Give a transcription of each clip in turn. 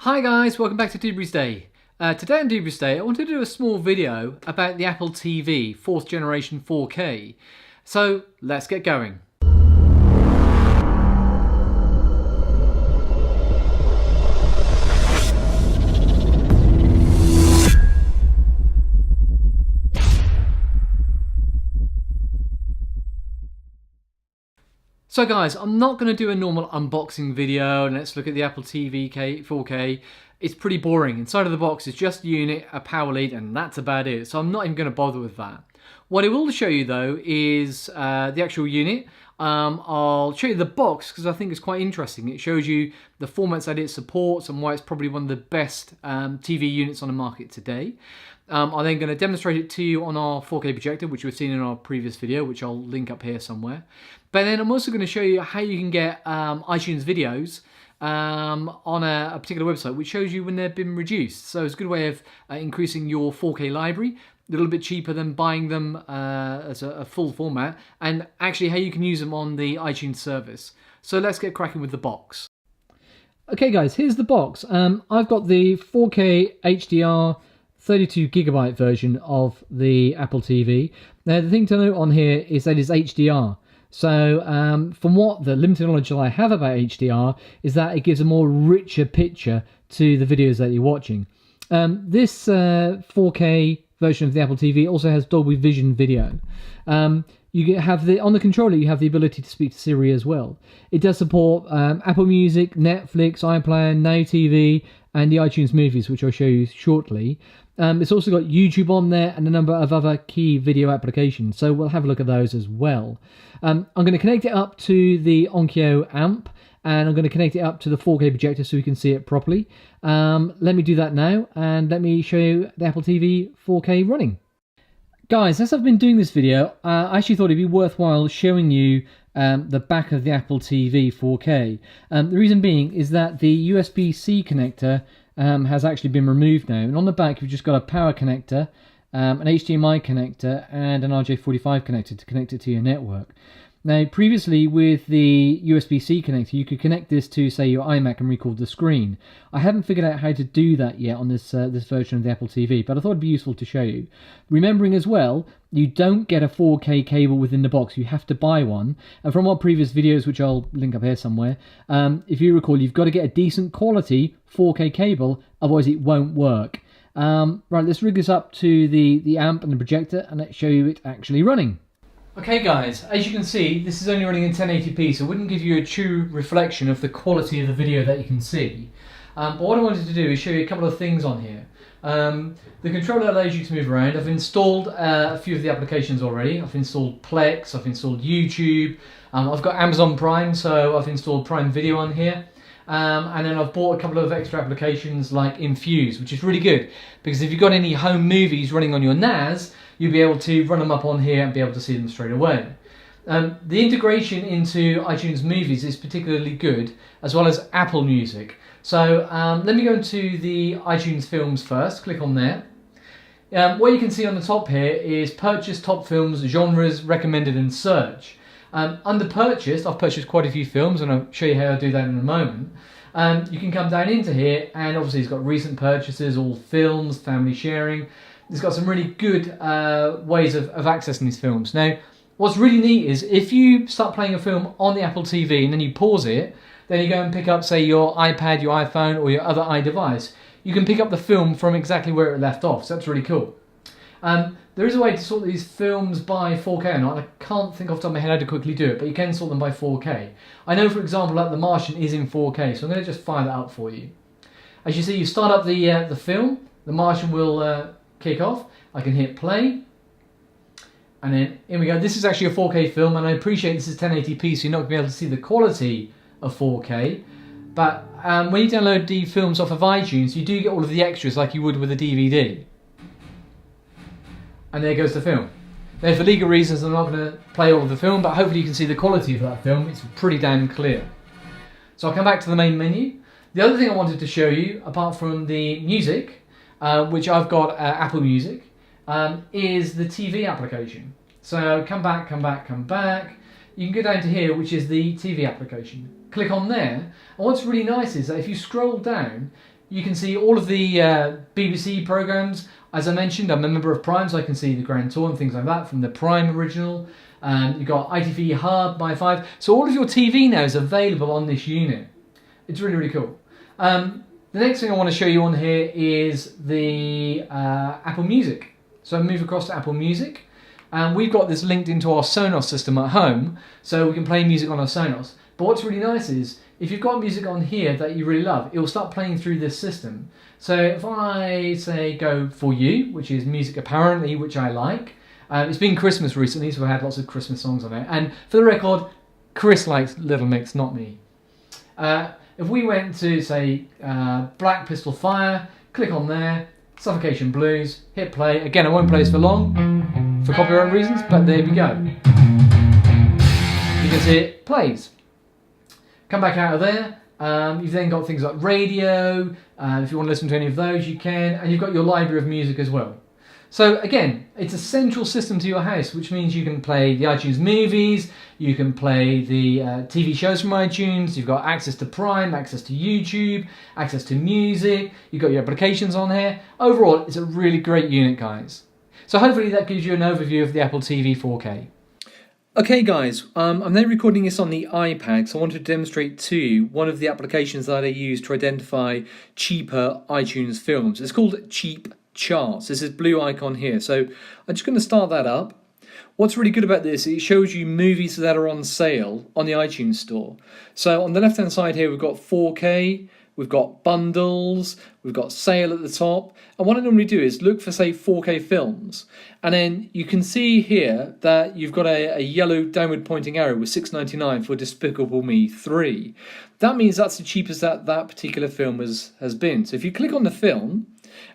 Hi guys, welcome back to Doobrey's Day. Today on Doobrey's Day I wanted to do a small video about the Apple TV 4th generation 4K. So let's get going. So guys, I'm not going to do a normal unboxing video and let's look at the Apple TV 4K. It's pretty boring. Inside of the box is just a unit, a power lead, and that's about it. So I'm not even going to bother with that. What I will show you though is the actual unit. I'll show you the box because I think it's quite interesting. It shows you the formats that it supports and why it's probably one of the best TV units on the market today. I'm then going to demonstrate it to you on our 4K projector, which we've seen in our previous video, which I'll link up here somewhere. But then I'm also going to show you how you can get iTunes videos on a particular website, which shows you when they've been reduced. So it's a good way of increasing your 4K library, a little bit cheaper than buying them as a full format, and actually how you can use them on the iTunes service. So let's get cracking with the box. Okay guys, here's the box. I've got the 4K HDR 32GB version of the Apple TV. Now the thing to note on here is that it's HDR. So from what the limited knowledge that I have about HDR is that it gives a more richer picture to the videos that you're watching. This 4K version of the Apple TV also has Dolby Vision video. You have on the controller you have the ability to speak to Siri as well. It does support Apple Music, Netflix, iPlan, Now TV, and the iTunes movies, which I'll show you shortly. It's also got YouTube on there and a number of other key video applications, so we'll have a look at those as well. I'm going to connect it up to the Onkyo amp, and I'm going to connect it up to the 4K projector so we can see it properly. Let me do that now, and let me show you the Apple TV 4K running. Guys, as I've been doing this video, I actually thought it'd be worthwhile showing you the back of the Apple TV 4K. The reason being is that the USB-C connector has actually been removed now, and on the back you've just got a power connector, an HDMI connector, and an RJ45 connector to connect it to your network. Now, previously with the USB-C connector, you could connect this to, say, your iMac and record the screen. I haven't figured out how to do that yet on this version of the Apple TV, but I thought it'd be useful to show you. Remembering as well, you don't get a 4K cable within the box, you have to buy one. And from our previous videos, which I'll link up here somewhere, if you recall, you've got to get a decent quality 4K cable, otherwise it won't work. Right, let's rig this up to the amp and the projector, and let's show you it actually running. Okay guys, as you can see, this is only running in 1080p, so it wouldn't give you a true reflection of the quality of the video that you can see. But what I wanted to do is show you a couple of things on here. The controller allows you to move around. I've installed a few of the applications already. I've installed Plex, I've installed YouTube, I've got Amazon Prime, so I've installed Prime Video on here. And then I've bought a couple of extra applications like Infuse, which is really good, because if you've got any home movies running on your NAS, you'll be able to run them up on here and be able to see them straight away. The integration into iTunes movies is particularly good, as well as Apple Music. So let me go into the iTunes films first, click on there. What you can see on the top here is purchase top films, genres, recommended and search. Under purchased, I've purchased quite a few films and I'll show you how I do that in a moment. You can come down into here and obviously it's got recent purchases, all films, family sharing. It's got some really good ways of accessing these films. Now, what's really neat is if you start playing a film on the Apple TV and then you pause it, then you go and pick up, say, your iPad, your iPhone, or your other iDevice, you can pick up the film from exactly where it left off. So that's really cool. There is a way to sort these films by 4K or not. I can't think off the top of my head how to quickly do it, but you can sort them by 4K. I know, for example, that The Martian is in 4K, so I'm going to just fire that up for you. As you see, you start up the film, The Martian will kick off. I can hit play, and then here we go. This is actually a 4K film, and I appreciate this is 1080p, so you're not going to be able to see the quality of 4K. But when you download the films off of iTunes, you do get all of the extras like you would with a DVD. And there goes the film. Now, for legal reasons, I'm not going to play all of the film, but hopefully you can see the quality of that film. It's pretty damn clear. So I'll come back to the main menu. The other thing I wanted to show you, apart from the music, which I've got Apple Music, is the TV application. So come back. You can go down to here, which is the TV application. Click on there, and what's really nice is that if you scroll down, you can see all of the BBC programmes. As I mentioned, I'm a member of Prime, so I can see the Grand Tour and things like that from the Prime original. You've got ITV Hub, My5. So all of your TV now is available on this unit. It's really, really cool. The next thing I want to show you on here is the Apple Music. So I move across to Apple Music. And we've got this linked into our Sonos system at home, so we can play music on our Sonos. But what's really nice is, if you've got music on here that you really love, it will start playing through this system. So if I say go For You, which is music apparently which I like, it's been Christmas recently, so I had lots of Christmas songs on it. And for the record, Chris likes Little Mix, not me. If we went to, say, Black Pistol Fire, click on there, Suffocation Blues, hit play. Again, I won't play this for long, for copyright reasons, but there we go. You can see it plays. Come back out of there. You've then got things like radio. If you want to listen to any of those, you can. And you've got your library of music as well. So again, it's a central system to your house, which means you can play the iTunes movies, you can play the TV shows from iTunes, you've got access to Prime, access to YouTube, access to music, you've got your applications on here. Overall, it's a really great unit, guys. So hopefully that gives you an overview of the Apple TV 4K. Okay guys, I'm now recording this on the iPad, so I want to demonstrate to you one of the applications that I use to identify cheaper iTunes films. It's called Cheap Charts. This is blue icon here. So I'm just going to start that up. What's really good about this, it shows you movies that are on sale on the iTunes store. So on the left hand side here we've got 4K, we've got bundles, we've got sale at the top. And what I normally do is look for, say, 4K films. And then you can see here that you've got a yellow downward pointing arrow with $6.99 for Despicable Me 3. That means that's the cheapest that particular film has been. So if you click on the film,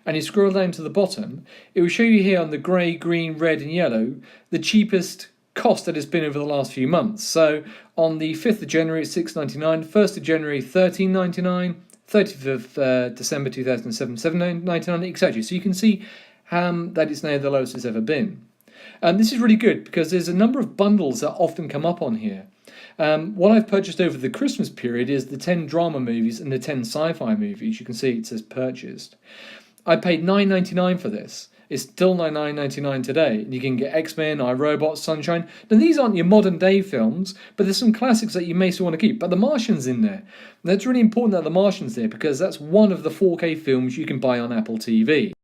and you scroll down to the bottom, it will show you here on the grey, green, red and yellow the cheapest cost that it's been over the last few months. So on the 5th of January it's $6.99, 1st of January $13.99, 30th of December 2007 $7.99, etc. So you can see that it's now the lowest it's ever been. And this is really good because there's a number of bundles that often come up on here. What I've purchased over the Christmas period is the 10 drama movies and the 10 sci-fi movies. You can see it says purchased. I paid $9.99 for this. It's still $9.99 today. And you can get X-Men, iRobot, Sunshine. Now these aren't your modern day films, but there's some classics that you may still want to keep. But The Martian's in there. And that's really important that The Martian's there because that's one of the 4K films you can buy on Apple TV.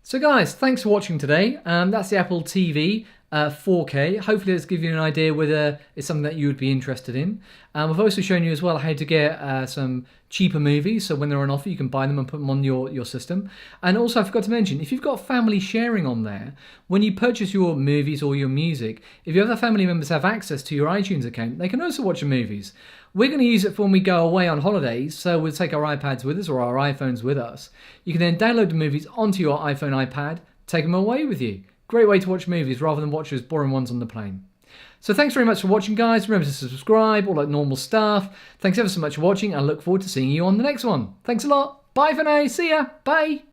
So guys, thanks for watching today. That's the Apple TV 4K. Hopefully it's given you an idea whether it's something that you would be interested in. I've also shown you as well how to get some cheaper movies, so when they're on offer you can buy them and put them on your system. And also I forgot to mention, if you've got family sharing on there, when you purchase your movies or your music, if your other family members have access to your iTunes account, they can also watch your movies. We're going to use it for when we go away on holidays, so we'll take our iPads with us or our iPhones with us. You can then download the movies onto your iPhone, iPad, take them away with you. Great way to watch movies rather than watch those boring ones on the plane. So thanks very much for watching, guys. Remember to subscribe, all that normal stuff. Thanks ever so much for watching. I look forward to seeing you on the next one. Thanks a lot. Bye for now. See ya. Bye.